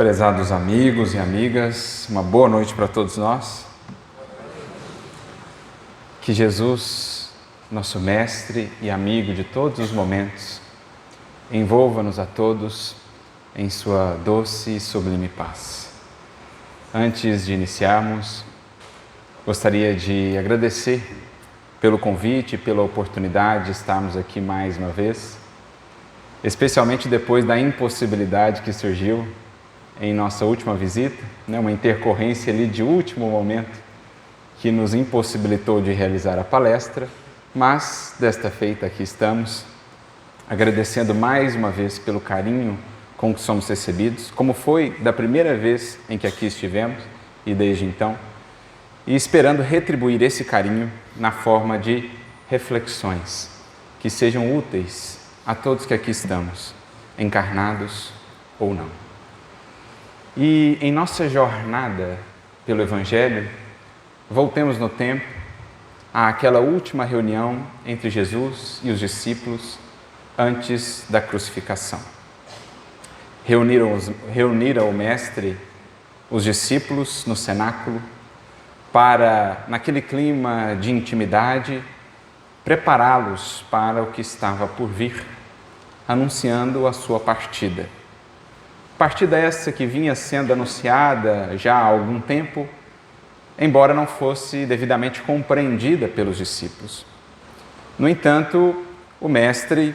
Prezados amigos e amigas, uma boa noite para todos nós. Que Jesus, nosso mestre e amigo de todos os momentos, envolva-nos a todos em sua doce e sublime paz. Antes de iniciarmos, gostaria de agradecer pelo convite e pela oportunidade de estarmos aqui mais uma vez, especialmente depois da impossibilidade que surgiu em nossa última visita, uma intercorrência ali de último momento que nos impossibilitou de realizar a palestra, mas desta feita aqui estamos, agradecendo mais uma vez pelo carinho com que somos recebidos, como foi da primeira vez em que aqui estivemos e desde então, e esperando retribuir esse carinho na forma de reflexões que sejam úteis a todos que aqui estamos, encarnados ou não. E em nossa jornada pelo Evangelho, voltemos no tempo àquela última reunião entre Jesus e os discípulos antes da crucificação. Reuniram o Mestre, os discípulos no cenáculo, para, naquele clima de intimidade, prepará-los para o que estava por vir, anunciando a sua partida. Partida essa que vinha sendo anunciada já há algum tempo, embora não fosse devidamente compreendida pelos discípulos. No entanto, o Mestre,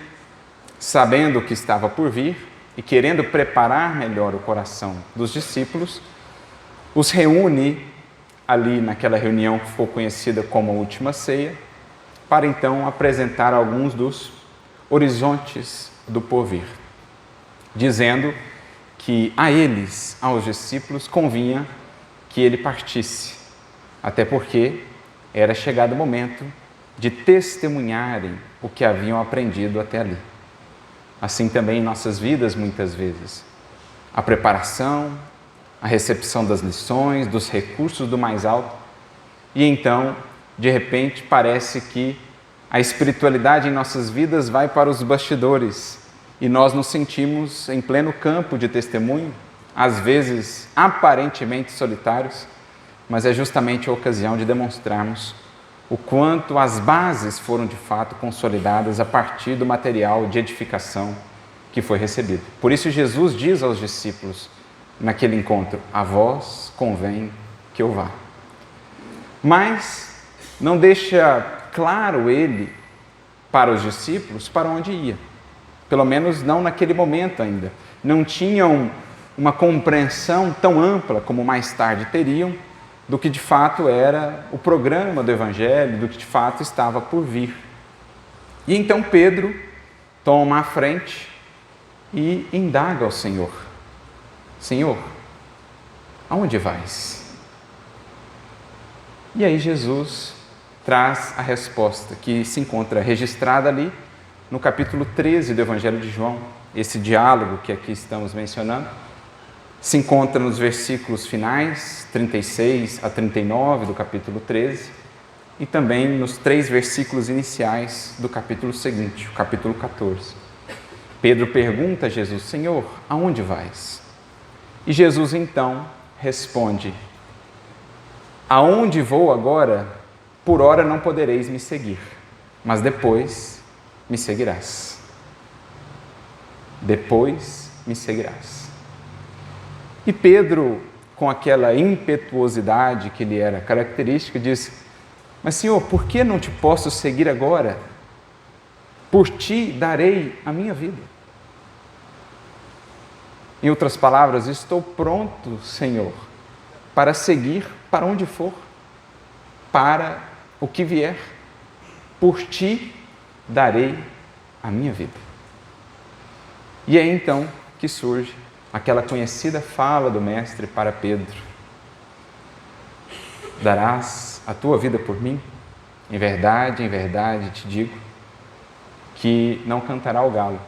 sabendo o que estava por vir e querendo preparar melhor o coração dos discípulos, os reúne ali naquela reunião que ficou conhecida como a Última Ceia, para então apresentar alguns dos horizontes do porvir, dizendo que a eles, aos discípulos, convinha que ele partisse, até porque era chegado o momento de testemunharem o que haviam aprendido até ali. Assim também em nossas vidas, muitas vezes, a preparação, a recepção das lições, dos recursos do mais alto, e então, de repente, parece que a espiritualidade em nossas vidas vai para os bastidores e nós nos sentimos em pleno campo de testemunho, às vezes aparentemente solitários, mas é justamente a ocasião de demonstrarmos o quanto as bases foram de fato consolidadas a partir do material de edificação que foi recebido. Por isso Jesus diz aos discípulos naquele encontro: a vós convém que eu vá. Mas não deixa claro ele para os discípulos para onde ia. Pelo menos não naquele momento ainda. Não tinham uma compreensão tão ampla como mais tarde teriam do que de fato era o programa do Evangelho, do que de fato estava por vir. E então Pedro toma a frente e indaga ao Senhor: Senhor, aonde vais? E aí Jesus traz a resposta que se encontra registrada ali no capítulo 13 do Evangelho de João. Esse diálogo que aqui estamos mencionando se encontra nos versículos finais, 36 a 39 do capítulo 13, e também nos 3 versículos iniciais do capítulo seguinte, o capítulo 14. Pedro pergunta a Jesus: Senhor, aonde vais? E Jesus então responde: aonde vou agora, por ora não podereis me seguir, mas depois me seguirás. Depois me seguirás. E Pedro, com aquela impetuosidade que lhe era característica, diz: mas Senhor, por que não te posso seguir agora? Por ti darei a minha vida. Em outras palavras, estou pronto, Senhor, para seguir para onde for, para o que vier. Por ti darei a minha vida. E é então que surge aquela conhecida fala do Mestre para Pedro: darás a tua vida por mim? Em verdade te digo que não cantará o galo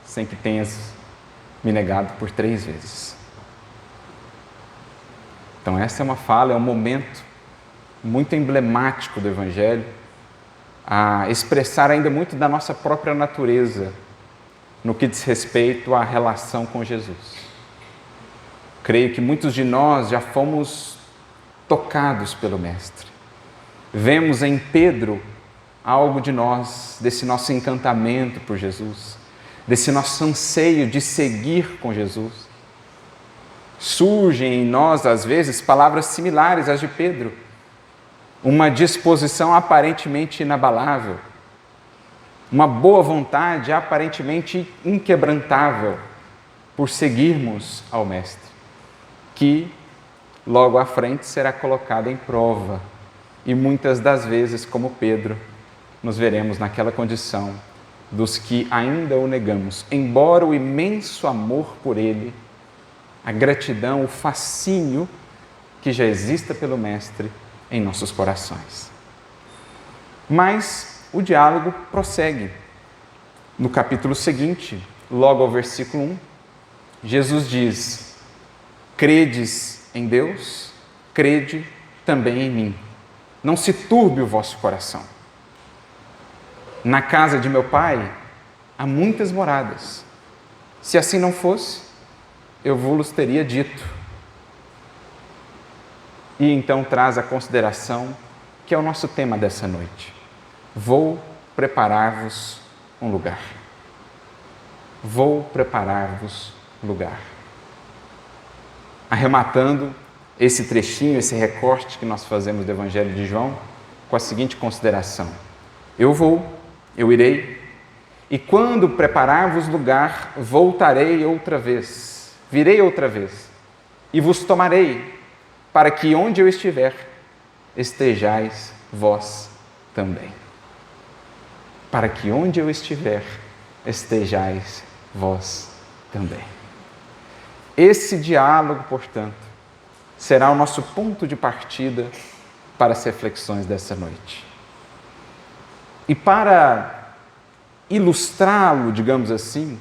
sem que tenhas me negado por 3 vezes. Então essa é uma fala, é um momento muito emblemático do Evangelho, a expressar ainda muito da nossa própria natureza no que diz respeito à relação com Jesus. Creio que muitos de nós já fomos tocados pelo Mestre. Vemos em Pedro algo de nós, desse nosso encantamento por Jesus, desse nosso anseio de seguir com Jesus. Surgem em nós, às vezes, palavras similares às de Pedro. Uma disposição aparentemente inabalável, uma boa vontade aparentemente inquebrantável por seguirmos ao Mestre, que logo à frente será colocada em prova. E muitas das vezes, como Pedro, nos veremos naquela condição dos que ainda o negamos, embora o imenso amor por Ele, a gratidão, o fascínio que já exista pelo Mestre em nossos corações. Mas o diálogo prossegue. No capítulo seguinte, logo ao versículo 1, Jesus diz: credes em Deus, crede também em mim. Não se turbe o vosso coração. Na casa de meu Pai há muitas moradas. Se assim não fosse, eu vos teria dito. E então traz a consideração que é o nosso tema dessa noite. Vou preparar-vos um lugar. Vou preparar-vos lugar. Arrematando esse trechinho, esse recorte que nós fazemos do Evangelho de João, com a seguinte consideração: eu vou, eu irei, e quando preparar-vos lugar, voltarei outra vez, virei outra vez, e vos tomarei, para que onde eu estiver, estejais vós também. Para que onde eu estiver, estejais vós também. Esse diálogo, portanto, será o nosso ponto de partida para as reflexões dessa noite. E para ilustrá-lo, digamos assim,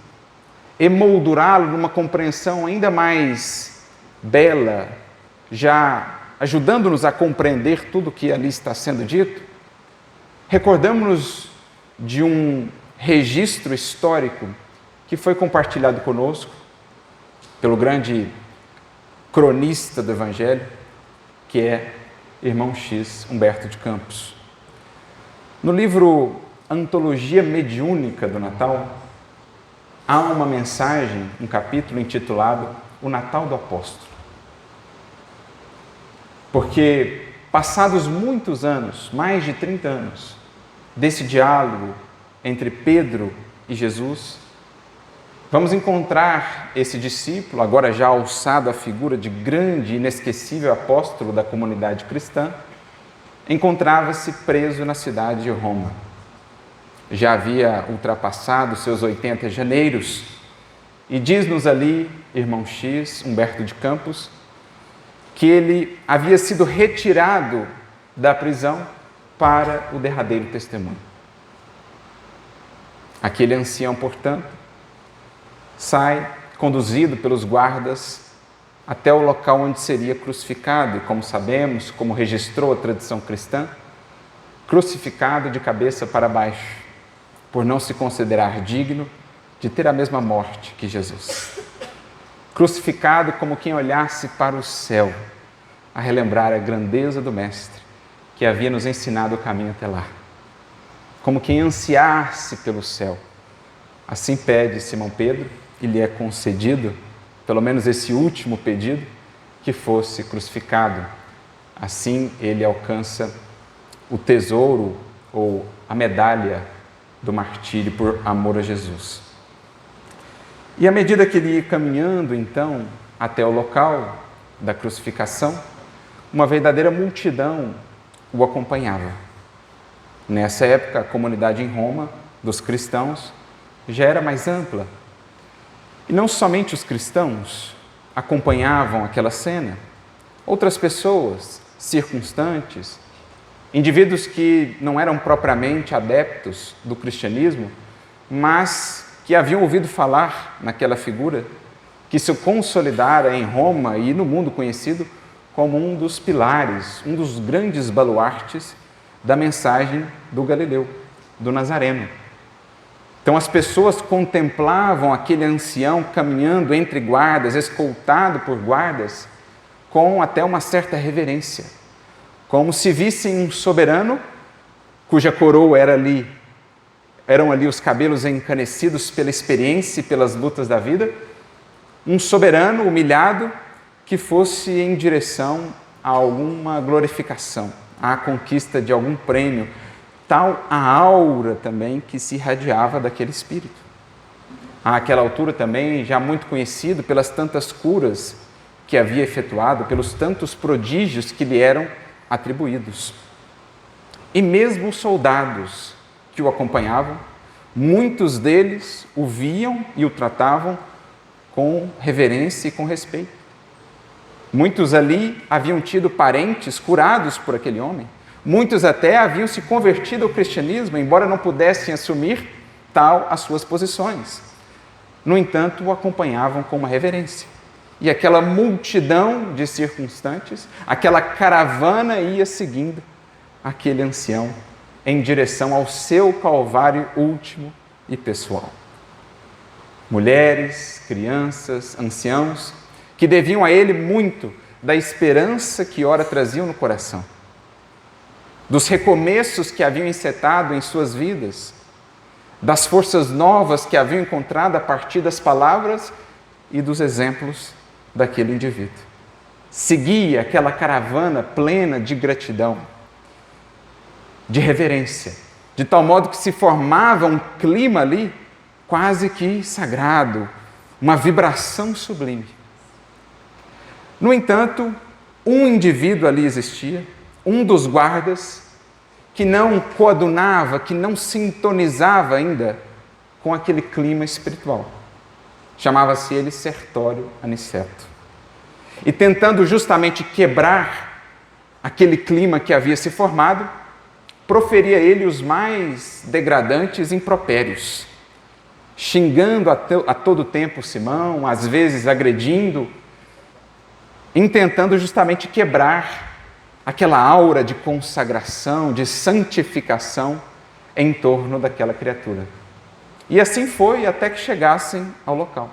emoldurá-lo numa compreensão ainda mais bela, já ajudando-nos a compreender tudo o que ali está sendo dito, recordamos-nos de um registro histórico que foi compartilhado conosco pelo grande cronista do Evangelho, que é Irmão X, Humberto de Campos. No livro Antologia Mediúnica do Natal, há uma mensagem, um capítulo intitulado O Natal do Apóstolo. Porque, passados muitos anos, mais de 30 anos, desse diálogo entre Pedro e Jesus, vamos encontrar esse discípulo, agora já alçado à figura de grande e inesquecível apóstolo da comunidade cristã, encontrava-se preso na cidade de Roma. Já havia ultrapassado seus 80 janeiros e diz-nos ali, irmão X, Humberto de Campos, que ele havia sido retirado da prisão para o derradeiro testemunho. Aquele ancião, portanto, sai conduzido pelos guardas até o local onde seria crucificado, e como sabemos, como registrou a tradição cristã, crucificado de cabeça para baixo, por não se considerar digno de ter a mesma morte que Jesus. Crucificado como quem olhasse para o céu, a relembrar a grandeza do Mestre, que havia nos ensinado o caminho até lá. Como quem ansiasse pelo céu. Assim pede Simão Pedro, e lhe é concedido, pelo menos esse último pedido, que fosse crucificado. Assim ele alcança o tesouro ou a medalha do martírio por amor a Jesus. E à medida que ele ia caminhando, então, até o local da crucificação, uma verdadeira multidão o acompanhava. Nessa época, a comunidade em Roma, dos cristãos, já era mais ampla. E não somente os cristãos acompanhavam aquela cena, outras pessoas, circunstantes, indivíduos que não eram propriamente adeptos do cristianismo, mas que haviam ouvido falar naquela figura, que se consolidara em Roma e no mundo conhecido como um dos pilares, um dos grandes baluartes da mensagem do Galileu, do Nazareno. Então as pessoas contemplavam aquele ancião caminhando entre guardas, escoltado por guardas, com até uma certa reverência, como se vissem um soberano cuja coroa eram ali os cabelos encanecidos pela experiência e pelas lutas da vida, um soberano humilhado que fosse em direção a alguma glorificação, à conquista de algum prêmio, tal a aura também que se irradiava daquele espírito. Àquela altura também já muito conhecido pelas tantas curas que havia efetuado, pelos tantos prodígios que lhe eram atribuídos. E mesmo os soldados que o acompanhavam, muitos deles o viam e o tratavam com reverência e com respeito. Muitos ali haviam tido parentes curados por aquele homem. Muitos até haviam se convertido ao cristianismo, embora não pudessem assumir tal as suas posições. No entanto, o acompanhavam com uma reverência. E aquela multidão de circunstantes, aquela caravana ia seguindo aquele ancião em direção ao seu calvário último e pessoal. Mulheres, crianças, anciãos, que deviam a ele muito da esperança que ora traziam no coração, dos recomeços que haviam encetado em suas vidas, das forças novas que haviam encontrado a partir das palavras e dos exemplos daquele indivíduo. Seguia aquela caravana plena de gratidão, de reverência, de tal modo que se formava um clima ali quase que sagrado, uma vibração sublime. No entanto, um indivíduo ali existia, um dos guardas, que não coadunava, que não sintonizava ainda com aquele clima espiritual. Chamava-se ele Sertório Aniceto. E tentando justamente quebrar aquele clima que havia se formado, proferia ele os mais degradantes impropérios, xingando a todo tempo Simão, às vezes agredindo, intentando justamente quebrar aquela aura de consagração, de santificação em torno daquela criatura. E assim foi até que chegassem ao local.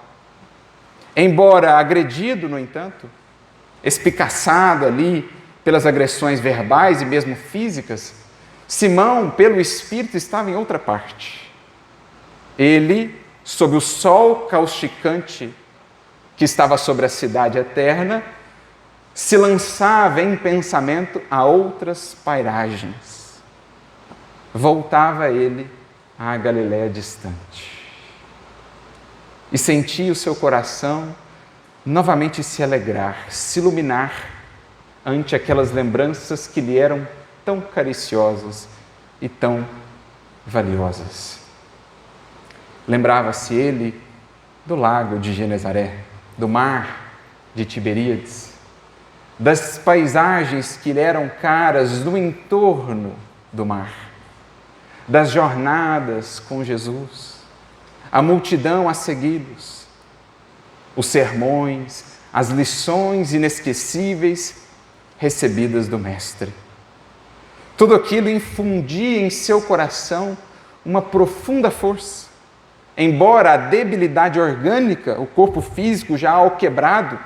Embora agredido, no entanto, espicaçado ali pelas agressões verbais e mesmo físicas, Simão, pelo Espírito, estava em outra parte. Ele, sob o sol causticante que estava sobre a cidade eterna, se lançava em pensamento a outras pairagens. Voltava ele à Galiléia distante. E sentia o seu coração novamente se alegrar, se iluminar ante aquelas lembranças que lhe eram tão cariciosas e tão valiosas. Lembrava-se ele do lago de Genezaré, do mar de Tiberíades, das paisagens que lhe eram caras no entorno do mar, das jornadas com Jesus, a multidão a segui-los, os sermões, as lições inesquecíveis recebidas do Mestre. Tudo aquilo infundia em seu coração uma profunda força. Embora a debilidade orgânica, o corpo físico já alquebrado,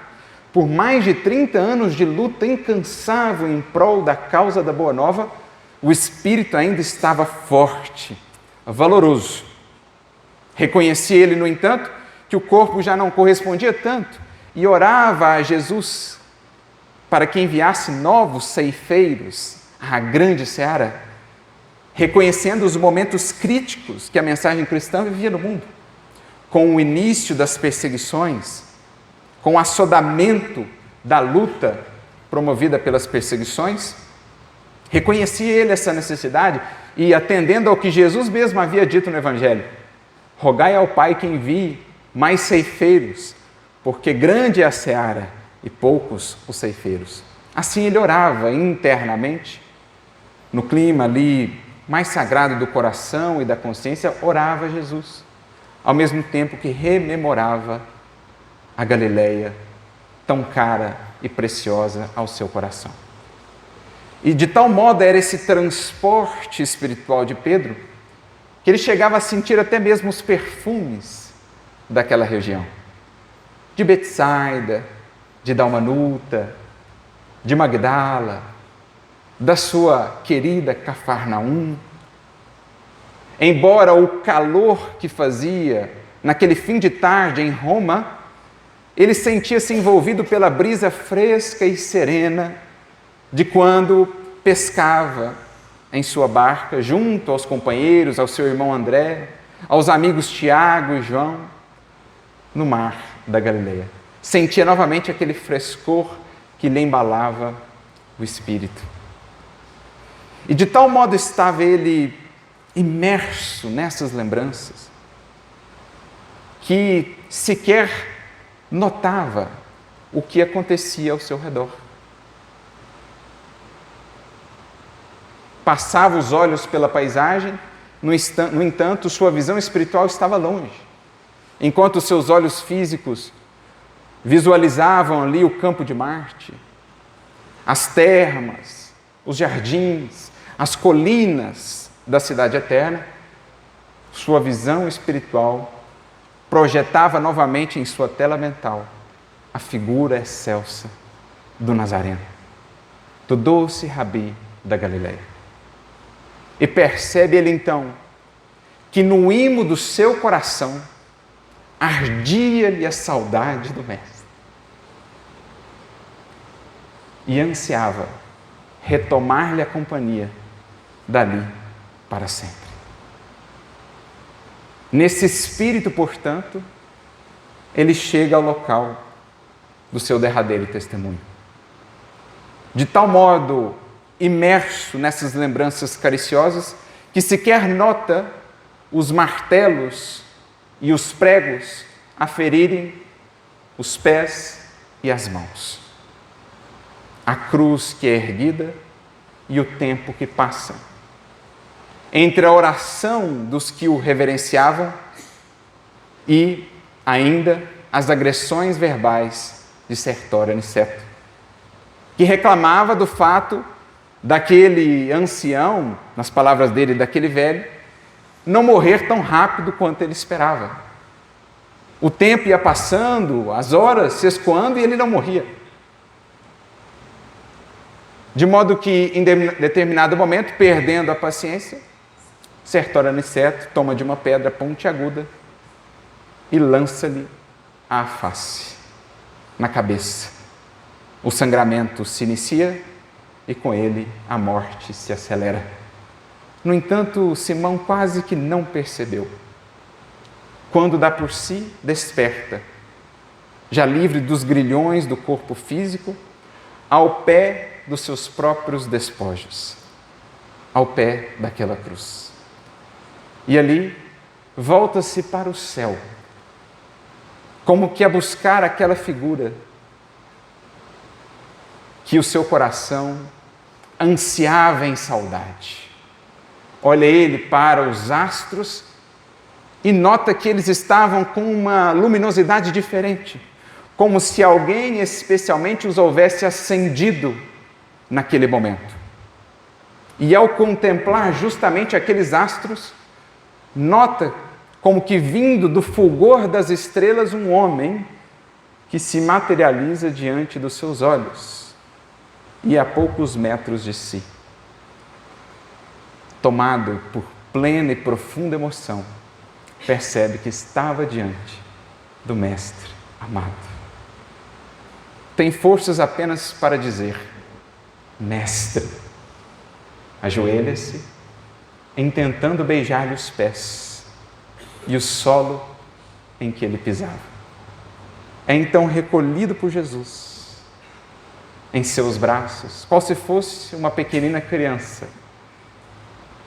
por mais de 30 anos de luta incansável em prol da causa da Boa Nova, o espírito ainda estava forte, valoroso. Reconhecia ele, no entanto, que o corpo já não correspondia tanto e orava a Jesus para que enviasse novos ceifeiros à grande seara, reconhecendo os momentos críticos que a mensagem cristã vivia no mundo, com o início das perseguições, com o assodamento da luta promovida pelas perseguições. Reconhecia ele essa necessidade e, atendendo ao que Jesus mesmo havia dito no Evangelho, rogai ao Pai que envie mais ceifeiros, porque grande é a seara e poucos os ceifeiros. Assim ele orava internamente, no clima ali mais sagrado do coração e da consciência, orava a Jesus, ao mesmo tempo que rememorava a Galileia, tão cara e preciosa ao seu coração. E de tal modo era esse transporte espiritual de Pedro, que ele chegava a sentir até mesmo os perfumes daquela região. De Betsaida, de Dalmanuta, de Magdala, da sua querida Cafarnaum. Embora o calor que fazia naquele fim de tarde em Roma, ele sentia-se envolvido pela brisa fresca e serena de quando pescava em sua barca, junto aos companheiros, ao seu irmão André, aos amigos Tiago e João, no mar da Galileia. Sentia novamente aquele frescor que lhe embalava o espírito. E de tal modo estava ele imerso nessas lembranças, que sequer notava o que acontecia ao seu redor. Passava os olhos pela paisagem, no entanto, sua visão espiritual estava longe. Enquanto os seus olhos físicos visualizavam ali o campo de Marte, as termas, os jardins, as colinas da cidade eterna, sua visão espiritual projetava novamente em sua tela mental a figura excelsa do Nazareno, do doce Rabi da Galileia. E percebe ele então que no imo do seu coração ardia-lhe a saudade do Mestre e ansiava retomar-lhe a companhia dali para sempre. Nesse espírito, portanto, ele chega ao local do seu derradeiro testemunho. De tal modo imerso nessas lembranças cariciosas que sequer nota os martelos e os pregos a ferirem os pés e as mãos. A cruz que é erguida e o tempo que passa. Entre a oração dos que o reverenciavam e ainda as agressões verbais de Sertório Aniceto, que reclamava do fato daquele ancião, nas palavras dele, daquele velho, não morrer tão rápido quanto ele esperava. O tempo ia passando, as horas se escoando e ele não morria. De modo que, em determinado momento, perdendo a paciência, Sertório Aniceto toma de uma pedra pontiaguda e lança-lhe à face, na cabeça. O sangramento se inicia e com ele a morte se acelera. No entanto, Simão quase que não percebeu. Quando dá por si, desperta, já livre dos grilhões do corpo físico, ao pé dos seus próprios despojos, ao pé daquela cruz. E ali volta-se para o céu, como que a buscar aquela figura que o seu coração ansiava em saudade. Olha ele para os astros e nota que eles estavam com uma luminosidade diferente, como se alguém especialmente os houvesse acendido naquele momento. E ao contemplar justamente aqueles astros, nota como que vindo do fulgor das estrelas um homem que se materializa diante dos seus olhos e a poucos metros de si. Tomado por plena e profunda emoção, percebe que estava diante do Mestre amado. Tem forças apenas para dizer: Mestre. Ajoelha-se, intentando beijar-lhe os pés e o solo em que ele pisava. É então recolhido por Jesus em seus braços, qual se fosse uma pequenina criança,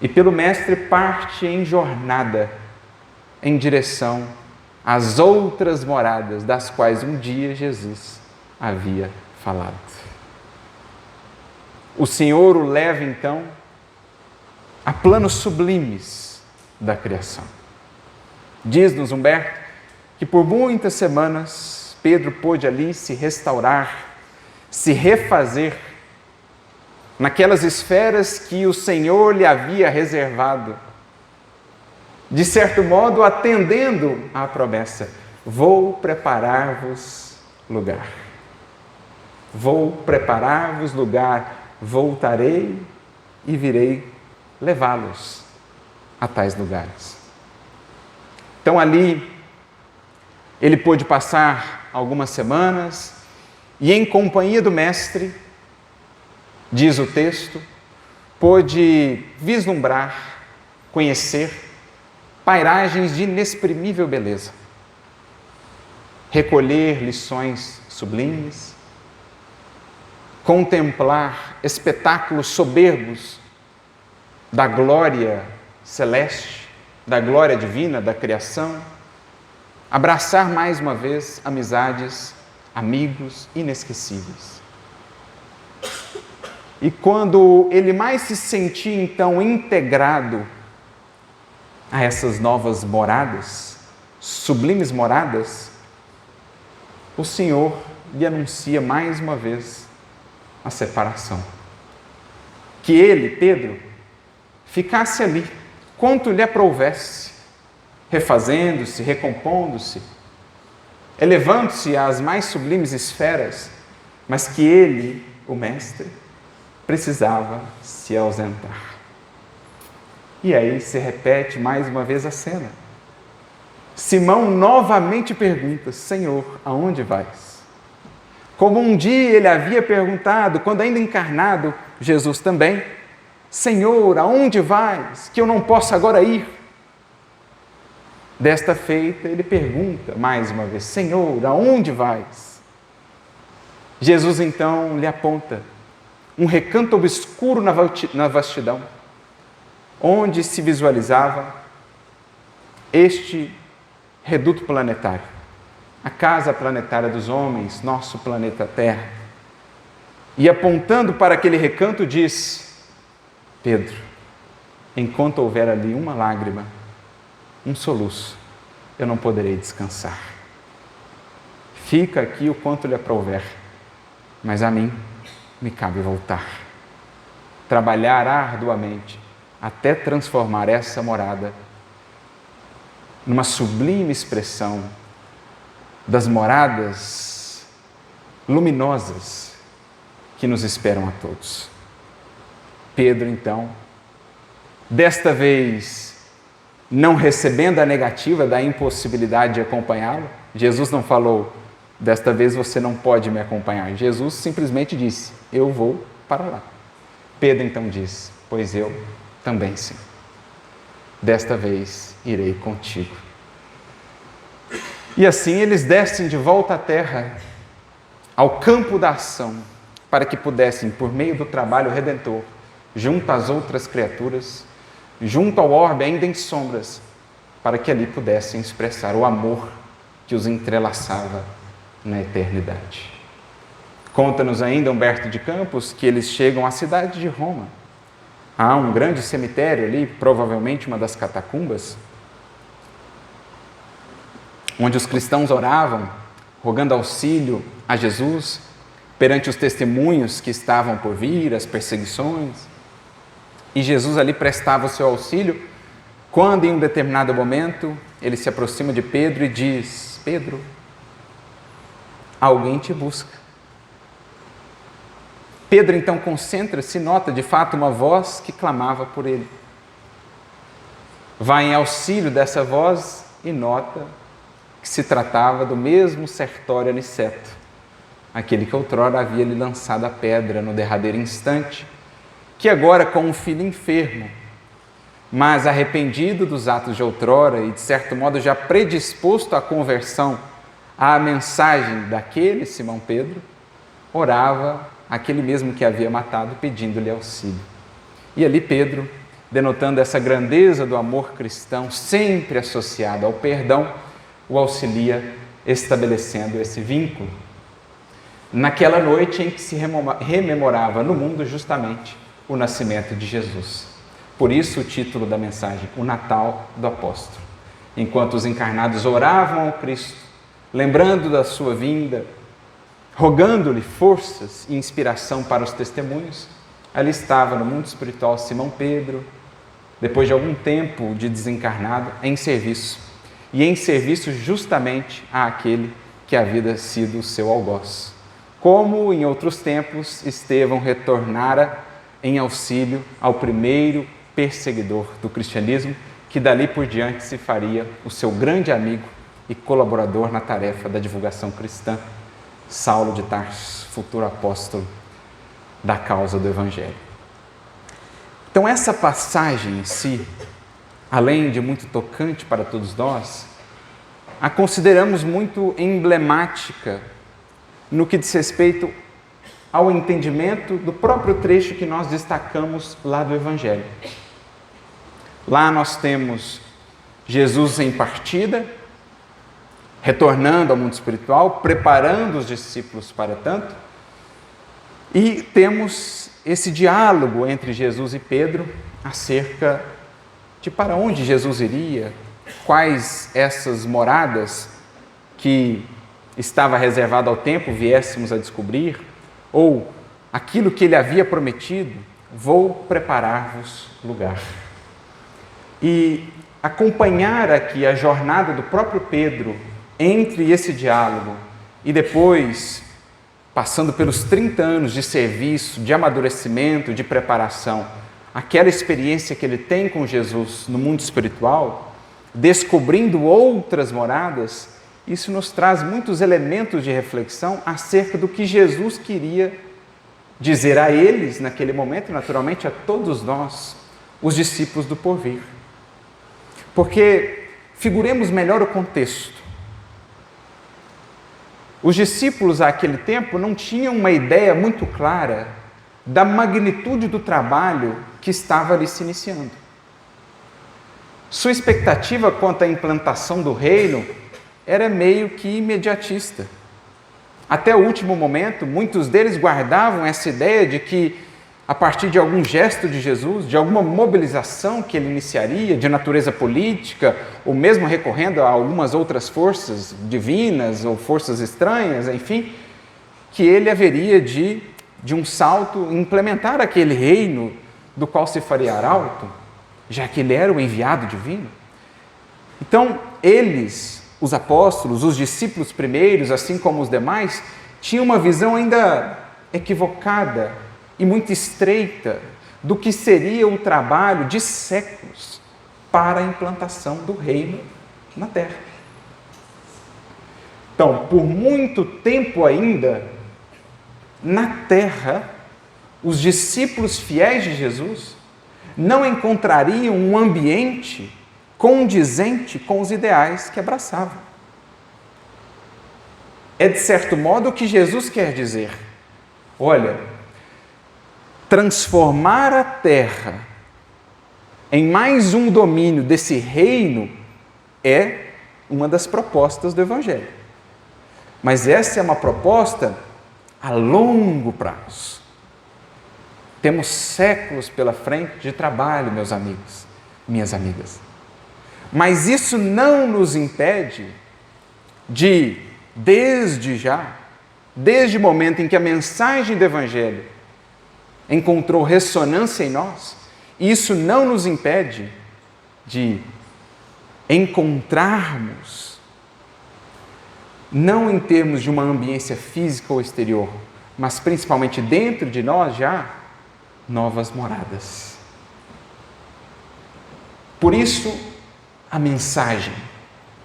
e pelo Mestre parte em jornada em direção às outras moradas das quais um dia Jesus havia falado. O Senhor o leva então a planos sublimes da criação. Diz-nos Humberto que por muitas semanas Pedro pôde ali se restaurar, se refazer naquelas esferas que o Senhor lhe havia reservado de certo modo atendendo à promessa: vou preparar-vos lugar. Vou preparar-vos lugar, voltarei e virei levá-los a tais lugares. Então ali ele pôde passar algumas semanas e em companhia do Mestre, diz o texto, pôde vislumbrar, conhecer pairagens de inexprimível beleza, recolher lições sublimes, contemplar espetáculos soberbos da glória celeste, da glória divina, da criação, abraçar mais uma vez amizades, amigos inesquecíveis. E quando ele mais se sentia então integrado a essas novas moradas, sublimes moradas, o Senhor lhe anuncia mais uma vez a separação. Que ele, Pedro, ficasse ali, quanto lhe aprouvesse, refazendo-se, recompondo-se, elevando-se às mais sublimes esferas, mas que ele, o Mestre, precisava se ausentar. E aí se repete mais uma vez a cena. Simão novamente pergunta: Senhor, aonde vais? Como um dia ele havia perguntado, quando ainda encarnado, Jesus também: Senhor, aonde vais, que eu não posso agora ir? Desta feita ele pergunta mais uma vez: Senhor, aonde vais? Jesus então lhe aponta um recanto obscuro na vastidão, onde se visualizava este reduto planetário, a casa planetária dos homens, nosso planeta Terra. E apontando para aquele recanto diz: Pedro, enquanto houver ali uma lágrima, um soluço, eu não poderei descansar. Fica aqui o quanto lhe aprouver, mas a mim me cabe voltar, trabalhar arduamente até transformar essa morada numa sublime expressão das moradas luminosas que nos esperam a todos. Pedro, então, desta vez, não recebendo a negativa da impossibilidade de acompanhá-lo, Jesus não falou: desta vez você não pode me acompanhar. Jesus simplesmente disse: eu vou para lá. Pedro então diz: pois eu também, sim. Desta vez irei contigo. E assim eles descem de volta à terra, ao campo da ação, para que pudessem, por meio do trabalho redentor, junto às outras criaturas, junto ao orbe ainda em sombras, para que ali pudessem expressar o amor que os entrelaçava na eternidade. Conta-nos ainda Humberto de Campos que eles chegam à cidade de Roma. Há um grande cemitério ali, provavelmente uma das catacumbas, onde os cristãos oravam, rogando auxílio a Jesus perante os testemunhos que estavam por vir, as perseguições. E Jesus ali prestava o seu auxílio, quando em um determinado momento ele se aproxima de Pedro e diz: Pedro, alguém te busca. Pedro então concentra-se e nota de fato uma voz que clamava por ele. Vai em auxílio dessa voz e nota que se tratava do mesmo Sertório Aniceto, aquele que outrora havia lhe lançado a pedra no derradeiro instante, que agora, com um filho enfermo, mas arrependido dos atos de outrora e de certo modo já predisposto à conversão à mensagem daquele Simão Pedro, orava aquele mesmo que havia matado, pedindo-lhe auxílio. E ali Pedro, denotando essa grandeza do amor cristão, sempre associado ao perdão, o auxilia, estabelecendo esse vínculo. Naquela noite em que se rememorava no mundo justamente o nascimento de Jesus. Por isso o título da mensagem, o Natal do Apóstolo. Enquanto os encarnados oravam ao Cristo, lembrando da sua vinda, rogando-lhe forças e inspiração para os testemunhos, ali estava no mundo espiritual Simão Pedro, depois de algum tempo de desencarnado, em serviço. E em serviço justamente àquele que havia sido o seu algoz. Como em outros tempos Estevão retornara em auxílio ao primeiro perseguidor do cristianismo, que dali por diante se faria o seu grande amigo e colaborador na tarefa da divulgação cristã, Saulo de Tarso, futuro apóstolo da causa do Evangelho. Então essa passagem em si, além de muito tocante para todos nós, a consideramos muito emblemática no que diz respeito ao entendimento do próprio trecho que nós destacamos lá do Evangelho. Lá nós temos Jesus em partida, retornando ao mundo espiritual, preparando os discípulos para tanto, e temos esse diálogo entre Jesus e Pedro acerca de para onde Jesus iria, quais essas moradas que estava reservado ao tempo viéssemos a descobrir, ou aquilo que ele havia prometido: vou preparar-vos lugar. E acompanhar aqui a jornada do próprio Pedro entre esse diálogo e depois, passando pelos 30 anos de serviço, de amadurecimento, de preparação, aquela experiência que ele tem com Jesus no mundo espiritual, descobrindo outras moradas, isso nos traz muitos elementos de reflexão acerca do que Jesus queria dizer a eles naquele momento, e naturalmente a todos nós, os discípulos do porvir. Porque figuremos melhor o contexto. Os discípulos àquele tempo não tinham uma ideia muito clara da magnitude do trabalho que estava ali se iniciando. Sua expectativa quanto à implantação do reino era meio que imediatista. Até o último momento, muitos deles guardavam essa ideia de que, a partir de algum gesto de Jesus, de alguma mobilização que ele iniciaria, de natureza política, ou mesmo recorrendo a algumas outras forças divinas ou forças estranhas, enfim, que ele haveria de um salto, implementar aquele reino do qual se faria arauto, já que ele era o enviado divino. Então, eles, os apóstolos, os discípulos primeiros, assim como os demais, tinham uma visão ainda equivocada e muito estreita do que seria o trabalho de séculos para a implantação do reino na terra. Então, por muito tempo ainda, na terra, os discípulos fiéis de Jesus não encontrariam um ambiente condizente com os ideais que abraçavam. É, de certo modo, o que Jesus quer dizer. Olha, transformar a terra em mais um domínio desse reino é uma das propostas do Evangelho. Mas essa é uma proposta a longo prazo. Temos séculos pela frente de trabalho, meus amigos, minhas amigas. Mas isso não nos impede de, desde o momento em que a mensagem do Evangelho encontrou ressonância em nós, isso não nos impede de encontrarmos, não em termos de uma ambiência física ou exterior, mas principalmente dentro de nós já, novas moradas. Por isso, a mensagem,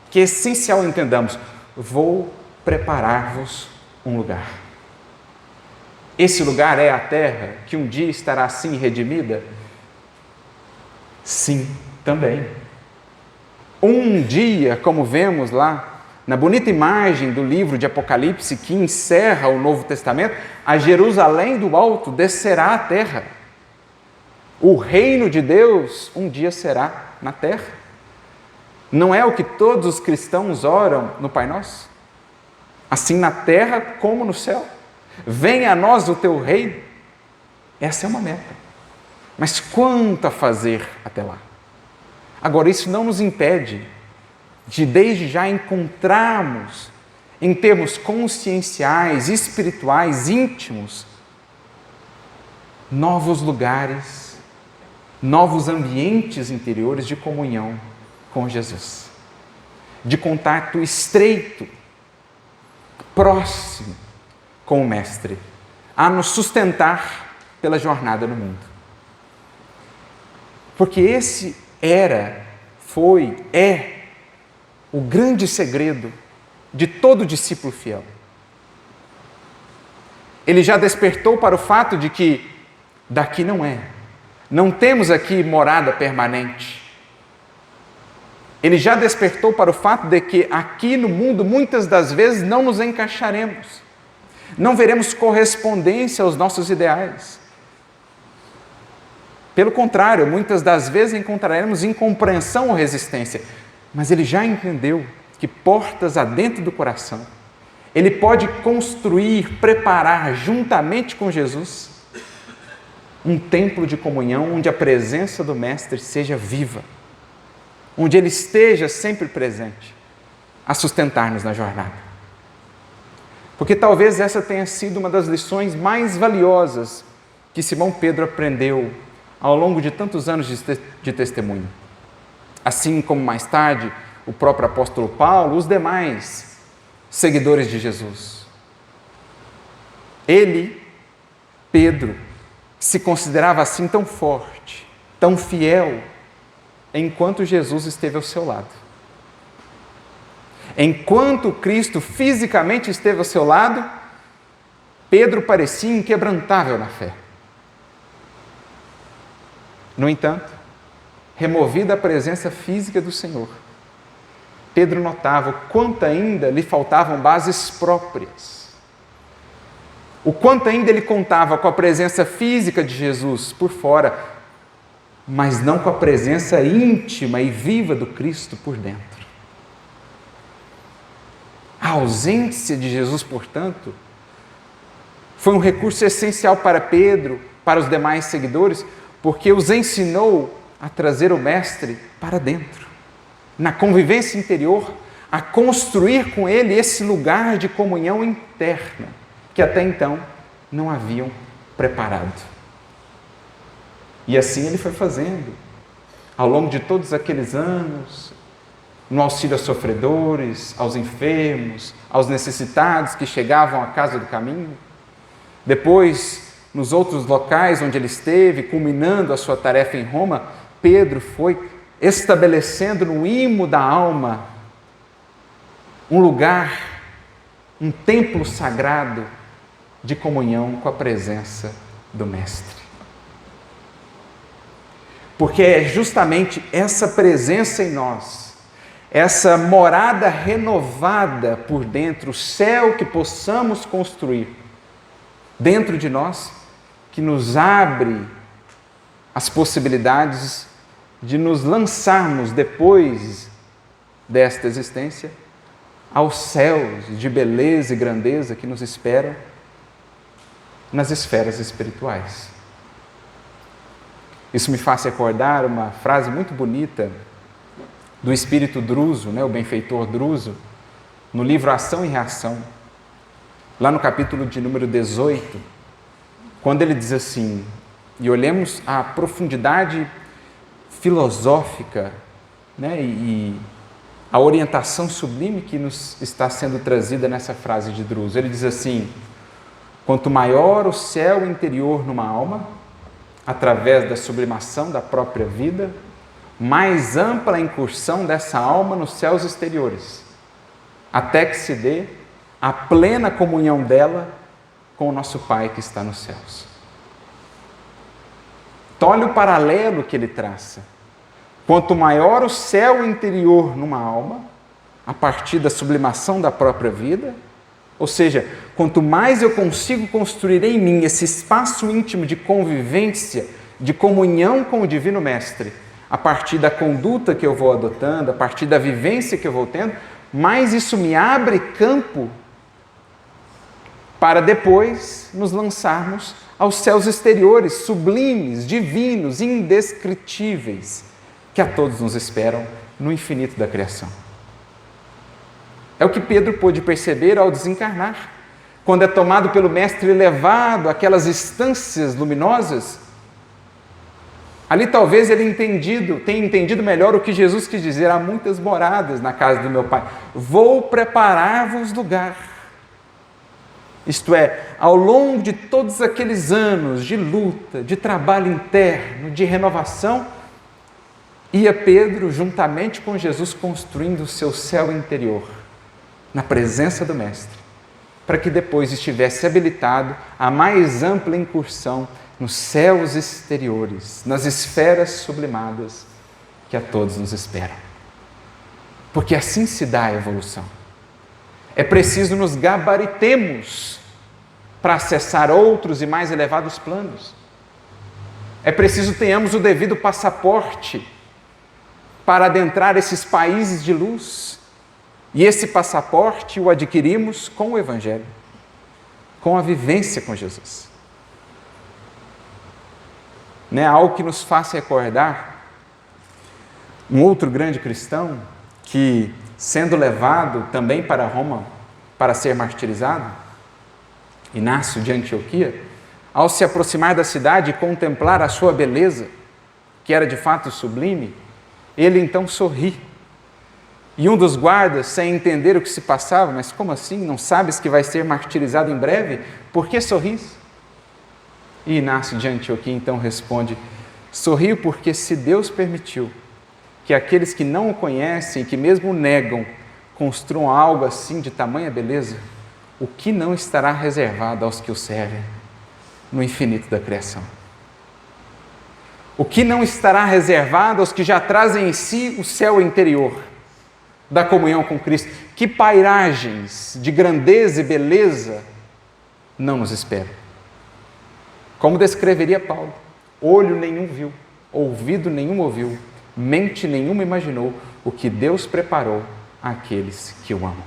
que é essencial entendamos: vou preparar-vos um lugar. Esse lugar é a terra que um dia estará assim redimida? Sim, também. Um dia, como vemos lá na bonita imagem do livro de Apocalipse que encerra o Novo Testamento, a Jerusalém do alto descerá à terra. O reino de Deus um dia será na terra. Não é o que todos os cristãos oram no Pai Nosso? Assim na terra como no céu. Venha a nós o teu reino. Essa é uma meta. Mas quanto a fazer até lá? Agora, isso não nos impede de, desde já, encontrarmos, em termos conscienciais, espirituais, íntimos, novos lugares novos ambientes interiores de comunhão com Jesus, de contato estreito, próximo com o Mestre, a nos sustentar pela jornada no mundo. Porque esse é o grande segredo de todo discípulo fiel. Ele já despertou para o fato de que daqui não temos aqui morada permanente. Ele já despertou para o fato de que aqui no mundo muitas das vezes não nos encaixaremos, não veremos correspondência aos nossos ideais. Pelo contrário, muitas das vezes encontraremos incompreensão ou resistência, mas ele já entendeu que portas adentro do coração, ele pode construir, preparar juntamente com Jesus um templo de comunhão onde a presença do Mestre seja viva, onde Ele esteja sempre presente a sustentar-nos na jornada. Porque talvez essa tenha sido uma das lições mais valiosas que Simão Pedro aprendeu ao longo de tantos anos de testemunho. Assim como mais tarde o próprio apóstolo Paulo, os demais seguidores de Jesus. Ele, Pedro, se considerava assim tão forte, tão fiel, enquanto Jesus esteve ao seu lado. Enquanto Cristo fisicamente esteve ao seu lado, Pedro parecia inquebrantável na fé. No entanto, removida a presença física do Senhor, Pedro notava o quanto ainda lhe faltavam bases próprias, o quanto ainda ele contava com a presença física de Jesus por fora, mas não com a presença íntima e viva do Cristo por dentro. A ausência de Jesus, portanto, foi um recurso essencial para Pedro, para os demais seguidores, porque os ensinou a trazer o Mestre para dentro, na convivência interior, a construir com ele esse lugar de comunhão interna, que até então não haviam preparado. E assim ele foi fazendo, ao longo de todos aqueles anos, no auxílio aos sofredores, aos enfermos, aos necessitados que chegavam à casa do caminho. Depois, nos outros locais onde ele esteve, culminando a sua tarefa em Roma, Pedro foi estabelecendo no imo da alma um lugar, um templo sagrado de comunhão com a presença do Mestre. Porque é justamente essa presença em nós, essa morada renovada por dentro, o céu que possamos construir dentro de nós, que nos abre as possibilidades de nos lançarmos depois desta existência aos céus de beleza e grandeza que nos esperam nas esferas espirituais. Isso me faz recordar uma frase muito bonita do espírito Druso, o benfeitor Druso, no livro Ação e Reação, lá no capítulo de número 18, quando ele diz assim, e olhemos a profundidade filosófica, e a orientação sublime que nos está sendo trazida nessa frase de Druso. Ele diz assim: quanto maior o céu interior numa alma, através da sublimação da própria vida, mais ampla a incursão dessa alma nos céus exteriores, até que se dê a plena comunhão dela com o nosso Pai que está nos céus. Então, olha o paralelo que ele traça. Quanto maior o céu interior numa alma, a partir da sublimação da própria vida, ou seja, quanto mais eu consigo construir em mim esse espaço íntimo de convivência, de comunhão com o Divino Mestre, a partir da conduta que eu vou adotando, a partir da vivência que eu vou tendo, mais isso me abre campo para depois nos lançarmos aos céus exteriores, sublimes, divinos, indescritíveis, que a todos nos esperam no infinito da criação. É o que Pedro pôde perceber ao desencarnar, quando é tomado pelo Mestre e levado àquelas instâncias luminosas. Ali talvez ele tenha entendido melhor o que Jesus quis dizer: há muitas moradas na casa do meu Pai. Vou preparar-vos lugar. Isto é, ao longo de todos aqueles anos de luta, de trabalho interno, de renovação, ia Pedro, juntamente com Jesus, construindo o seu céu interior, na presença do Mestre, para que depois estivesse habilitado a mais ampla incursão nos céus exteriores, nas esferas sublimadas que a todos nos esperam. Porque assim se dá a evolução. É preciso nos gabaritemos para acessar outros e mais elevados planos. É preciso tenhamos o devido passaporte para adentrar esses países de luz. E esse passaporte o adquirimos com o Evangelho, com a vivência com Jesus. Algo que nos faça recordar um outro grande cristão que, sendo levado também para Roma para ser martirizado, Inácio de Antioquia, ao se aproximar da cidade e contemplar a sua beleza, que era de fato sublime, ele então sorri. E um dos guardas, sem entender o que se passava: mas como assim? Não sabes que vai ser martirizado em breve? Por que sorris? E Inácio de Antioquia então responde: sorrio porque, se Deus permitiu que aqueles que não o conhecem e que mesmo o negam construam algo assim de tamanha beleza, o que não estará reservado aos que o servem no infinito da criação? O que não estará reservado aos que já trazem em si o céu interior da comunhão com Cristo? Que pairagens de grandeza e beleza não nos esperam? Como descreveria Paulo: olho nenhum viu, ouvido nenhum ouviu, mente nenhuma imaginou o que Deus preparou àqueles que o amam.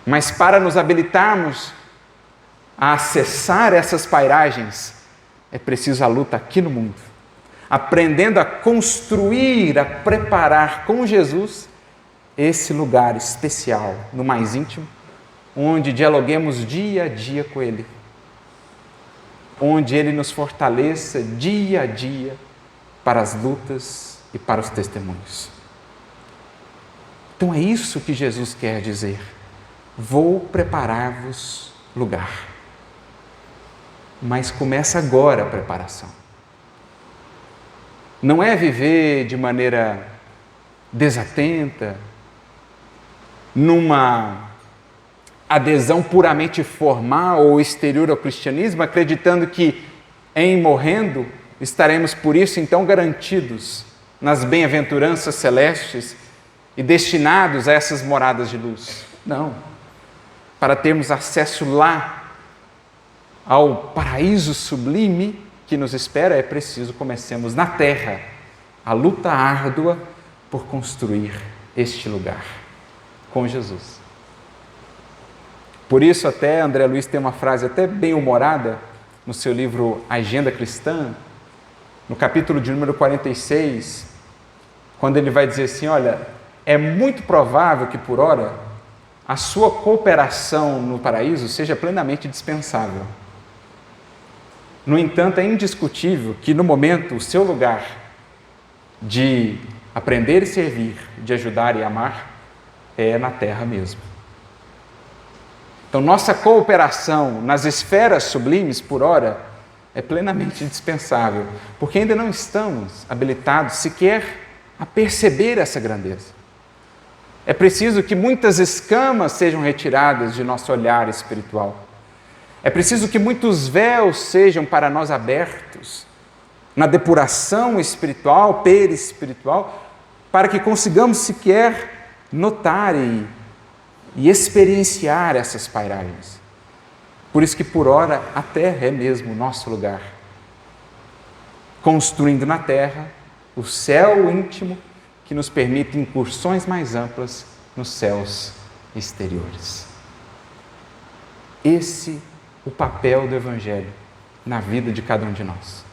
Mas para nos habilitarmos a acessar essas pairagens, é preciso a luta aqui no mundo, aprendendo a construir, a preparar com Jesus esse lugar especial, no mais íntimo, onde dialoguemos dia a dia com Ele, onde Ele nos fortaleça dia a dia para as lutas e para os testemunhos. Então é isso que Jesus quer dizer: vou preparar-vos lugar. Mas começa agora a preparação. Não é viver de maneira desatenta, numa adesão puramente formal ou exterior ao cristianismo, acreditando que, em morrendo, estaremos por isso então garantidos nas bem-aventuranças celestes e destinados a essas moradas de luz. Não. Para termos acesso lá ao paraíso sublime que nos espera, é preciso comecemos na terra a luta árdua por construir este lugar com Jesus. Por isso até André Luiz tem uma frase até bem humorada no seu livro Agenda Cristã, no capítulo de número 46, quando ele vai dizer assim: olha, é muito provável que por ora a sua cooperação no paraíso seja plenamente dispensável. No entanto, é indiscutível que no momento o seu lugar de aprender e servir, de ajudar e amar, é na terra mesmo. Então, nossa cooperação nas esferas sublimes, por ora, é plenamente dispensável, porque ainda não estamos habilitados sequer a perceber essa grandeza. É preciso que muitas escamas sejam retiradas de nosso olhar espiritual. É preciso que muitos véus sejam para nós abertos na depuração espiritual, perispiritual, para que consigamos sequer notar e experienciar essas pairagens. Por isso que por ora a terra é mesmo o nosso lugar, construindo na terra o céu íntimo que nos permite incursões mais amplas nos céus exteriores. Esse é o papel do Evangelho na vida de cada um de nós.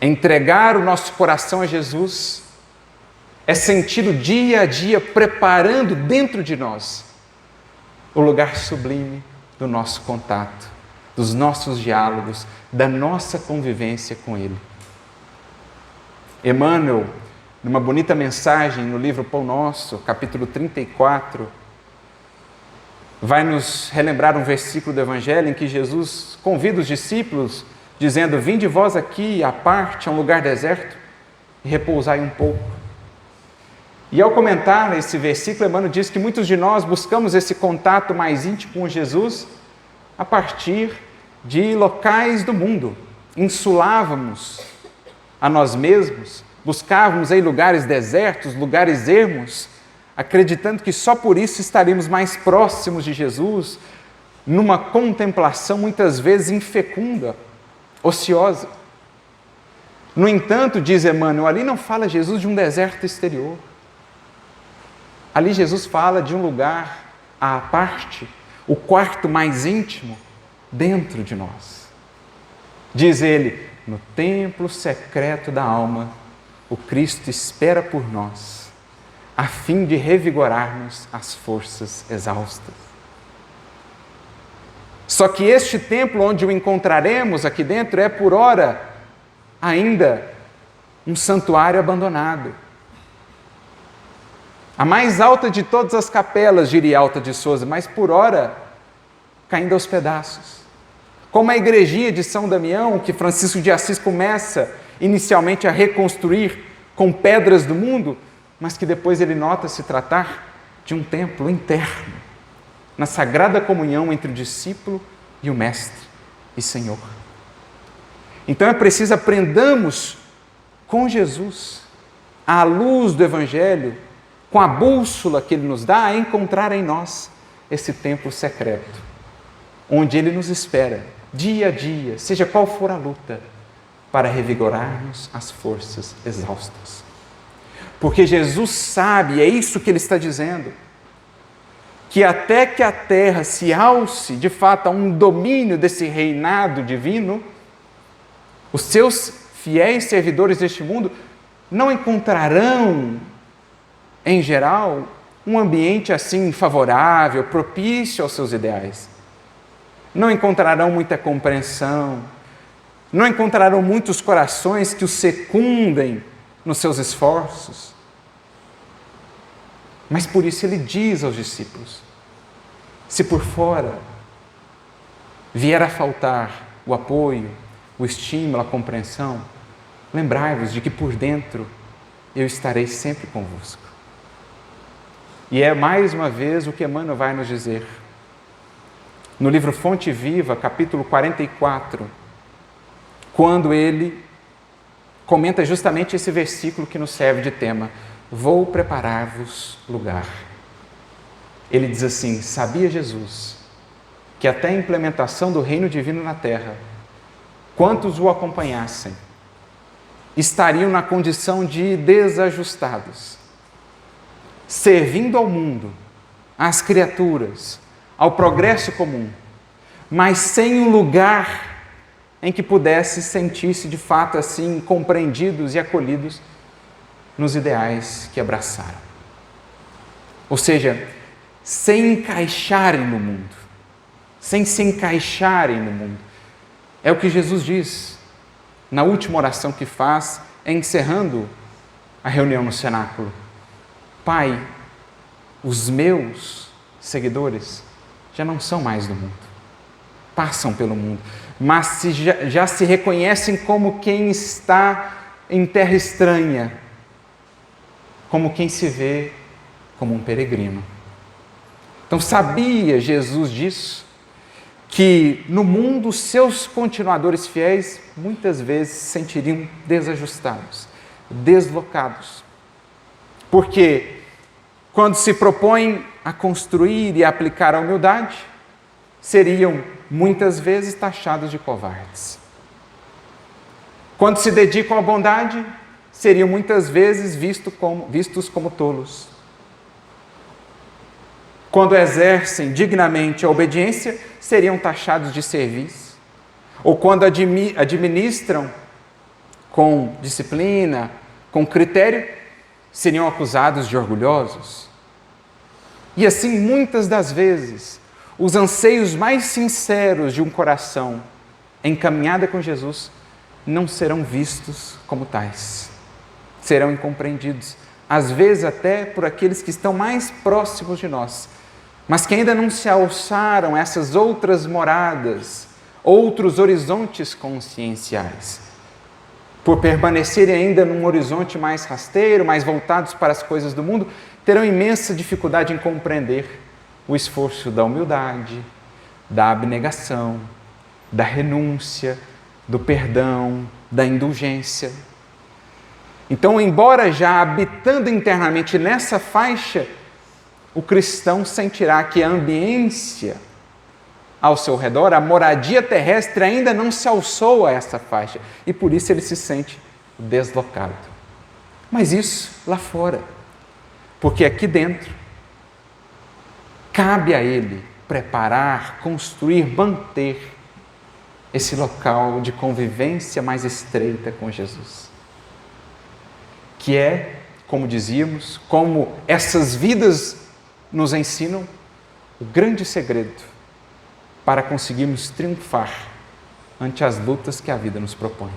Entregar o nosso coração a Jesus é sentir o dia a dia preparando dentro de nós o lugar sublime do nosso contato, dos nossos diálogos, da nossa convivência com Ele. Emmanuel, numa bonita mensagem no livro Pão Nosso, capítulo 34, vai nos relembrar um versículo do Evangelho em que Jesus convida os discípulos, dizendo: vinde vós aqui à parte, a um lugar deserto, e repousai um pouco. E ao comentar esse versículo, Emmanuel diz que muitos de nós buscamos esse contato mais íntimo com Jesus a partir de locais do mundo. Insulávamos a nós mesmos, buscávamos em lugares desertos, lugares ermos, acreditando que só por isso estaríamos mais próximos de Jesus, numa contemplação muitas vezes infecunda, ociosa. No entanto, diz Emmanuel, ali não fala Jesus de um deserto exterior. Ali Jesus fala de um lugar à parte, o quarto mais íntimo, dentro de nós. Diz ele, no templo secreto da alma, o Cristo espera por nós, a fim de revigorar-nos as forças exaustas. Só que este templo onde o encontraremos aqui dentro é, por ora, ainda um santuário abandonado. A mais alta de todas as capelas, diria Alta de Souza, mas por ora caindo aos pedaços. Como a igrejinha de São Damião, que Francisco de Assis começa inicialmente a reconstruir com pedras do mundo, mas que depois ele nota se tratar de um templo interno, na sagrada comunhão entre o discípulo e o Mestre e Senhor. Então é preciso aprendamos com Jesus, à luz do Evangelho, com a bússola que Ele nos dá, a encontrar em nós esse templo secreto, onde Ele nos espera, dia a dia, seja qual for a luta, para revigorar-nos as forças exaustas. Porque Jesus sabe, é isso que Ele está dizendo, que até que a terra se alce, de fato, a um domínio desse reinado divino, os seus fiéis servidores deste mundo não encontrarão, em geral, um ambiente assim favorável, propício aos seus ideais. Não encontrarão muita compreensão, não encontrarão muitos corações que os secundem nos seus esforços. Mas por isso ele diz aos discípulos, se por fora vier a faltar o apoio, o estímulo, a compreensão, lembrai-vos de que por dentro eu estarei sempre convosco. E é mais uma vez o que Emmanuel vai nos dizer. No livro Fonte Viva, capítulo 44, quando ele comenta justamente esse versículo que nos serve de tema, vou preparar-vos lugar. Ele diz assim, sabia Jesus que até a implementação do reino divino na terra, quantos o acompanhassem, estariam na condição de desajustados, servindo ao mundo, às criaturas, ao progresso comum, mas sem um lugar em que pudesse sentir-se de fato assim compreendidos e acolhidos nos ideais que abraçaram. Ou seja, sem encaixarem no mundo, sem se encaixarem no mundo. É o que Jesus diz na última oração que faz, encerrando a reunião no cenáculo. Pai, os meus seguidores já não são mais do mundo, passam pelo mundo, mas já se reconhecem como quem está em terra estranha, como quem se vê como um peregrino. Então sabia Jesus disso, que no mundo seus continuadores fiéis muitas vezes se sentiriam desajustados, deslocados. Porque quando se propõem a construir e a aplicar a humildade, seriam muitas vezes taxados de covardes. Quando se dedicam à bondade, seriam muitas vezes vistos como tolos. Quando exercem dignamente a obediência, seriam taxados de serviço. Ou quando administram com disciplina, com critério, seriam acusados de orgulhosos. E assim, muitas das vezes, os anseios mais sinceros de um coração em caminhada com Jesus não serão vistos como tais. serão incompreendidos, às vezes até por aqueles que estão mais próximos de nós, mas que ainda não se alçaram a essas outras moradas, outros horizontes conscienciais. Por permanecerem ainda num horizonte mais rasteiro, mais voltados para as coisas do mundo, terão imensa dificuldade em compreender o esforço da humildade, da abnegação, da renúncia, do perdão, da indulgência. Então, embora já habitando internamente nessa faixa, o cristão sentirá que a ambiência ao seu redor, a moradia terrestre ainda não se alçou a essa faixa e por isso ele se sente deslocado. Mas isso lá fora, porque aqui dentro cabe a ele preparar, construir, manter esse local de convivência mais estreita com Jesus, que é, como dizíamos, como essas vidas nos ensinam, o grande segredo para conseguirmos triunfar ante as lutas que a vida nos propõe.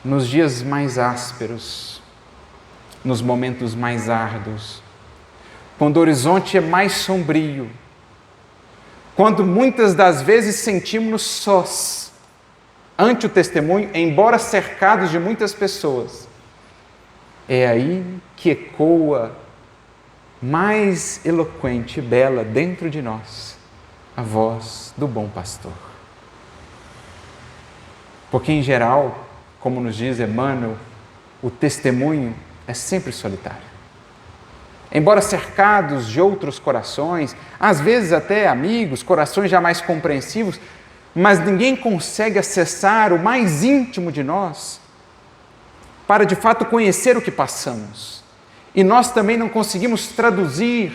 Nos dias mais ásperos, nos momentos mais árduos, quando o horizonte é mais sombrio, quando muitas das vezes sentimos-nos sós ante o testemunho, embora cercados de muitas pessoas, é aí que ecoa mais eloquente e bela dentro de nós a voz do bom pastor. Porque, em geral, como nos diz Emmanuel, o testemunho é sempre solitário. Embora cercados de outros corações, às vezes até amigos, corações já mais compreensivos, mas ninguém consegue acessar o mais íntimo de nós para, de fato, conhecer o que passamos. E nós também não conseguimos traduzir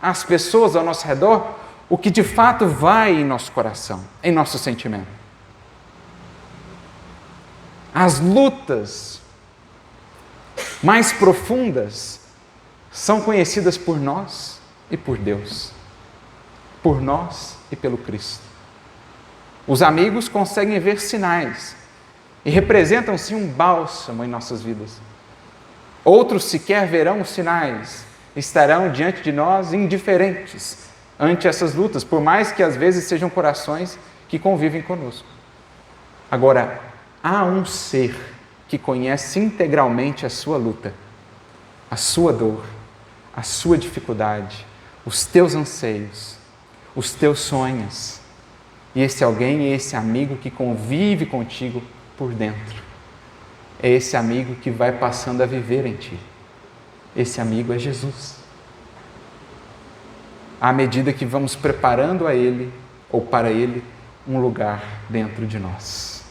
às pessoas ao nosso redor o que de fato vai em nosso coração, em nosso sentimento. As lutas mais profundas são conhecidas por nós e por Deus, por nós e pelo Cristo. Os amigos conseguem ver sinais e representam sim um bálsamo em nossas vidas. Outros sequer verão os sinais, estarão diante de nós indiferentes ante essas lutas, por mais que às vezes sejam corações que convivem conosco. Agora, há um ser que conhece integralmente a sua luta, a sua dor, a sua dificuldade, os teus anseios, os teus sonhos. E esse alguém é esse amigo que convive contigo por dentro. É esse amigo que vai passando a viver em ti. Esse amigo é Jesus. À medida que vamos preparando a Ele, ou para Ele, um lugar dentro de nós.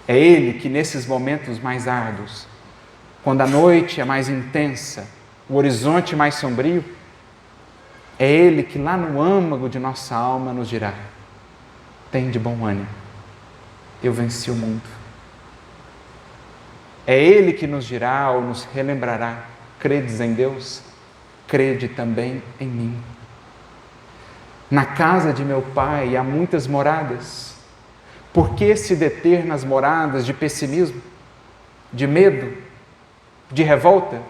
É Ele que nesses momentos mais árduos, quando a noite é mais intensa, o horizonte mais sombrio, é Ele que lá no âmago de nossa alma nos dirá: tem de bom ânimo, eu venci o mundo. É Ele que nos dirá ou nos relembrará: credes em Deus? Crede também em mim. Na casa de meu Pai há muitas moradas. Por que se deter nas moradas de pessimismo, de medo, de revolta?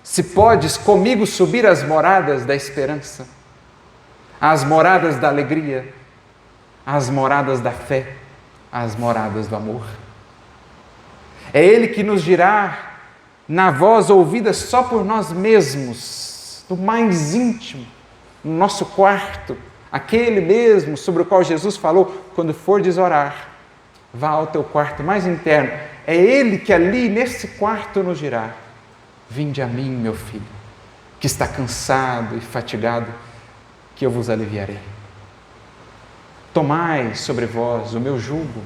Se podes comigo subir às moradas da esperança, às moradas da alegria, às moradas da fé, às moradas do amor. É Ele que nos dirá, na voz ouvida só por nós mesmos, no mais íntimo, no nosso quarto, aquele mesmo sobre o qual Jesus falou: quando fordes orar, vá ao teu quarto mais interno. É Ele que ali nesse quarto nos dirá: vinde a mim, meu filho, que está cansado e fatigado, que eu vos aliviarei. Tomai sobre vós o meu jugo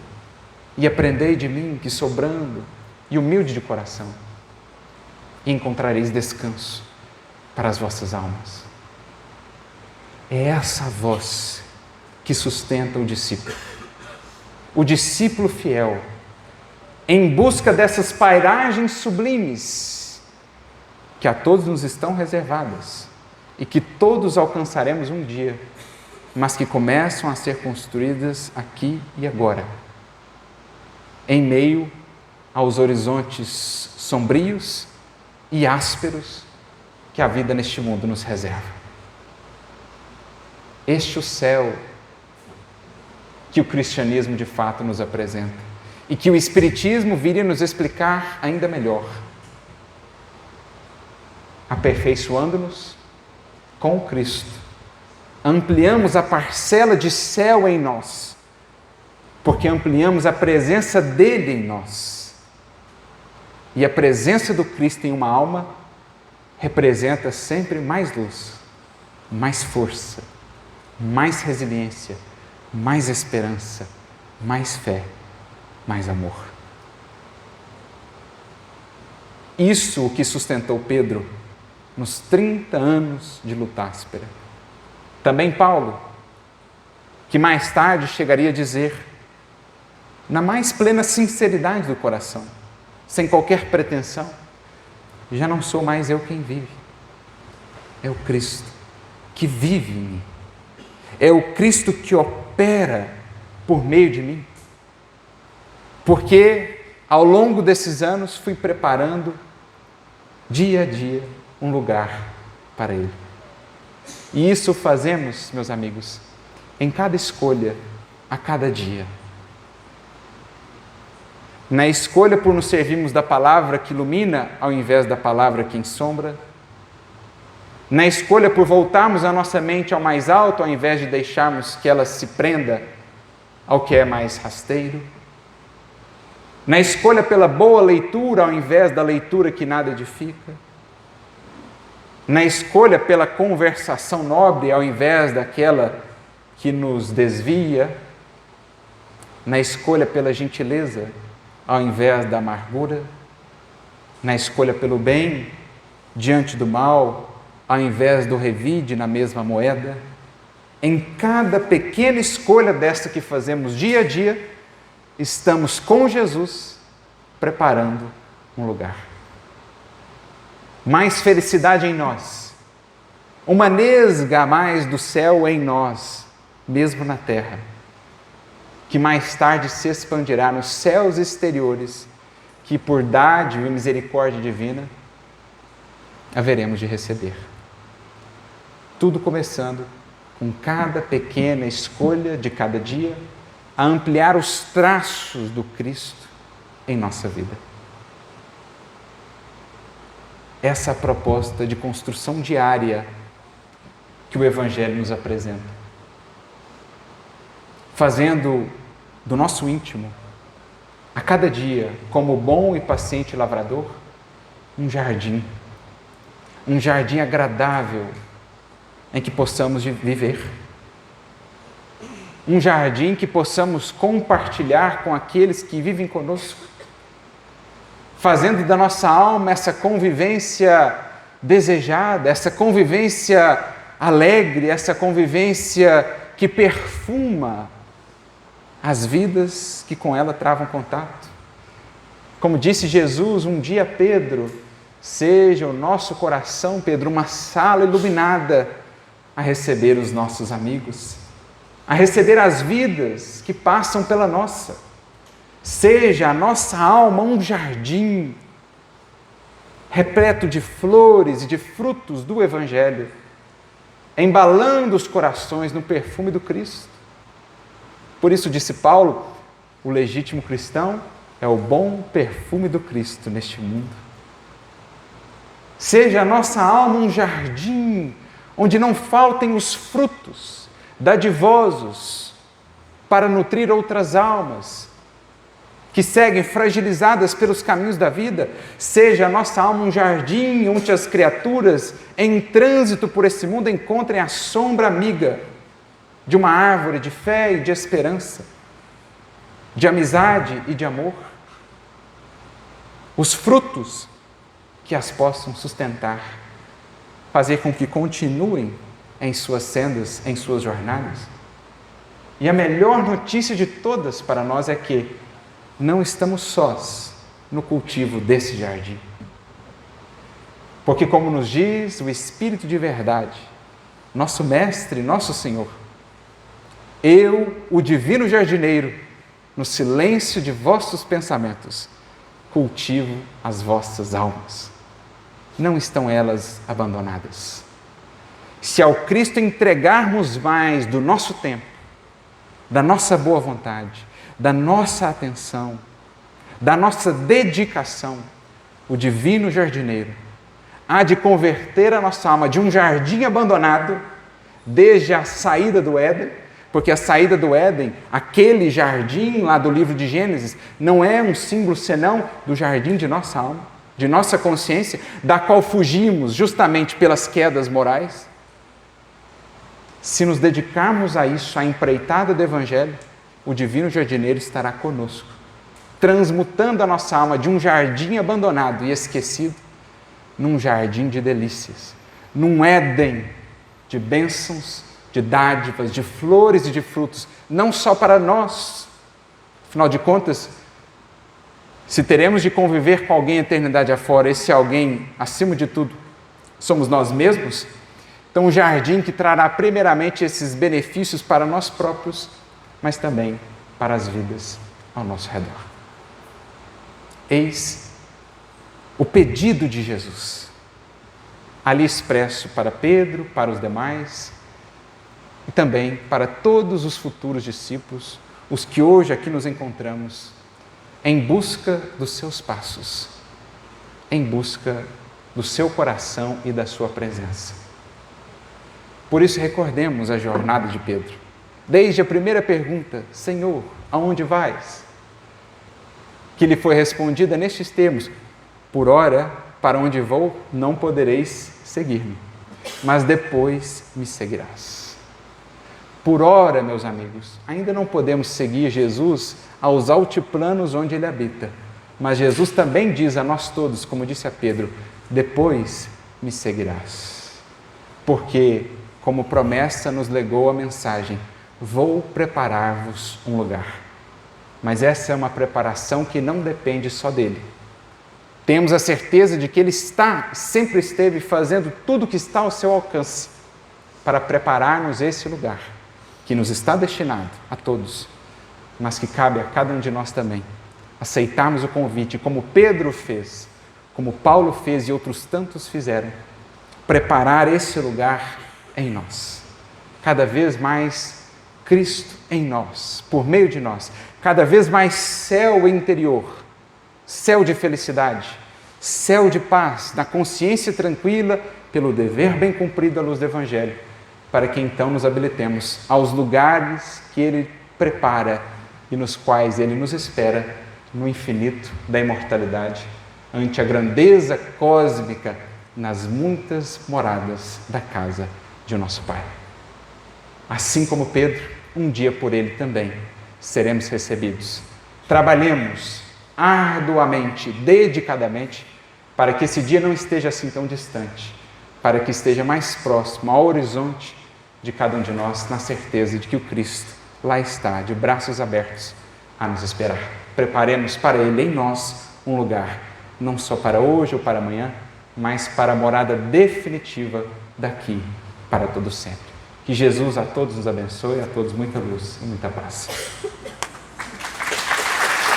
e aprendei de mim, que sou brando e humilde de coração, e encontrareis descanso para as vossas almas. É essa voz que sustenta o discípulo fiel, em busca dessas pairagens sublimes que a todos nos estão reservadas e que todos alcançaremos um dia, mas que começam a ser construídas aqui e agora, em meio aos horizontes sombrios e ásperos que a vida neste mundo nos reserva. Este é o céu que o cristianismo de fato nos apresenta e que o Espiritismo viria nos explicar ainda melhor, aperfeiçoando-nos com Cristo. Ampliamos a parcela de céu em nós, porque ampliamos a presença dele em nós. E a presença do Cristo em uma alma representa sempre mais luz, mais força, mais resiliência, mais esperança, mais fé, mais amor. Isso o que sustentou Pedro nos 30 anos de luta áspera. Também Paulo, que mais tarde chegaria a dizer, na mais plena sinceridade do coração, sem qualquer pretensão, já não sou mais eu quem vive, é o Cristo que vive em mim, é o Cristo que opera por meio de mim, porque ao longo desses anos fui preparando dia a dia um lugar para Ele. E isso fazemos, meus amigos, em cada escolha, a cada dia. Na escolha por nos servirmos da palavra que ilumina ao invés da palavra que ensombra, na escolha por voltarmos a nossa mente ao mais alto ao invés de deixarmos que ela se prenda ao que é mais rasteiro, na escolha pela boa leitura ao invés da leitura que nada edifica, na escolha pela conversação nobre ao invés daquela que nos desvia, na escolha pela gentileza ao invés da amargura, na escolha pelo bem diante do mal ao invés do revide na mesma moeda, em cada pequena escolha desta que fazemos dia a dia, estamos com Jesus preparando um lugar. Mais felicidade em nós, uma nesga a mais do céu em nós, mesmo na terra, que mais tarde se expandirá nos céus exteriores, que por dádiva e misericórdia divina haveremos de receber. Tudo começando com cada pequena escolha de cada dia, a ampliar os traços do Cristo em nossa vida. Essa é a proposta de construção diária que o Evangelho nos apresenta. Fazendo do nosso íntimo, a cada dia, como bom e paciente lavrador, um jardim agradável em que possamos viver. Um jardim que possamos compartilhar com aqueles que vivem conosco, fazendo da nossa alma essa convivência desejada, essa convivência alegre, essa convivência que perfuma as vidas que com ela travam contato. Como disse Jesus um dia a Pedro, seja o nosso coração, Pedro, uma sala iluminada a receber os nossos amigos, a receber as vidas que passam pela nossa. Seja a nossa alma um jardim repleto de flores e de frutos do Evangelho, embalando os corações no perfume do Cristo. Por isso, disse Paulo, o legítimo cristão é o bom perfume do Cristo neste mundo. Seja a nossa alma um jardim onde não faltem os frutos dadivosos para nutrir outras almas que seguem fragilizadas pelos caminhos da vida. Seja a nossa alma um jardim onde as criaturas em trânsito por esse mundo encontrem a sombra amiga de uma árvore de fé e de esperança, de amizade e de amor. Os frutos que as possam sustentar, fazer com que continuem em suas sendas, em suas jornadas. E a melhor notícia de todas para nós é que não estamos sós no cultivo desse jardim. Porque, como nos diz o Espírito de verdade, nosso Mestre, nosso Senhor, eu, o divino jardineiro, no silêncio de vossos pensamentos, cultivo as vossas almas. Não estão elas abandonadas. Se ao Cristo entregarmos mais do nosso tempo, da nossa boa vontade, da nossa atenção, da nossa dedicação, o divino jardineiro há de converter a nossa alma de um jardim abandonado, desde a saída do Éden, porque a saída do Éden, aquele jardim lá do livro de Gênesis, não é um símbolo senão do jardim de nossa alma, de nossa consciência, da qual fugimos justamente pelas quedas morais. Se nos dedicarmos a isso, à empreitada do Evangelho, o divino jardineiro estará conosco, transmutando a nossa alma de um jardim abandonado e esquecido, num jardim de delícias, num Éden de bênçãos, de dádivas, de flores e de frutos, não só para nós. Afinal de contas, se teremos de conviver com alguém a eternidade afora, esse alguém, acima de tudo, somos nós mesmos, então um jardim que trará primeiramente esses benefícios para nós próprios, mas também para as vidas ao nosso redor. Eis o pedido de Jesus, ali expresso para Pedro, para os demais, e também para todos os futuros discípulos, os que hoje aqui nos encontramos, em busca dos seus passos, em busca do seu coração e da sua presença. Por isso recordemos a jornada de Pedro. Desde a primeira pergunta, Senhor, aonde vais? Que lhe foi respondida nestes termos, por ora, para onde vou, não podereis seguir-me, mas depois me seguirás. Por ora, meus amigos, ainda não podemos seguir Jesus aos altiplanos onde Ele habita, mas Jesus também diz a nós todos, como disse a Pedro, depois me seguirás. Porque, como promessa, nos legou a mensagem, vou preparar-vos um lugar. Mas essa é uma preparação que não depende só dele. Temos a certeza de que Ele sempre esteve fazendo tudo o que está ao seu alcance para preparar-nos esse lugar, que nos está destinado a todos, mas que cabe a cada um de nós também aceitarmos o convite, como Pedro fez, como Paulo fez e outros tantos fizeram, preparar esse lugar em nós. Cada vez mais Cristo em nós, por meio de nós, cada vez mais céu interior, céu de felicidade, céu de paz, na consciência tranquila, pelo dever bem cumprido à luz do Evangelho, para que então nos habilitemos aos lugares que Ele prepara e nos quais Ele nos espera no infinito da imortalidade, ante a grandeza cósmica nas muitas moradas da casa de nosso Pai. Assim como Pedro, um dia por Ele também seremos recebidos. Trabalhemos arduamente, dedicadamente, para que esse dia não esteja assim tão distante, para que esteja mais próximo ao horizonte de cada um de nós, na certeza de que o Cristo lá está, de braços abertos, a nos esperar. Preparemos para Ele em nós um lugar, não só para hoje ou para amanhã, mas para a morada definitiva daqui, para todo sempre. Que Jesus a todos nos abençoe, a todos muita luz e muita paz.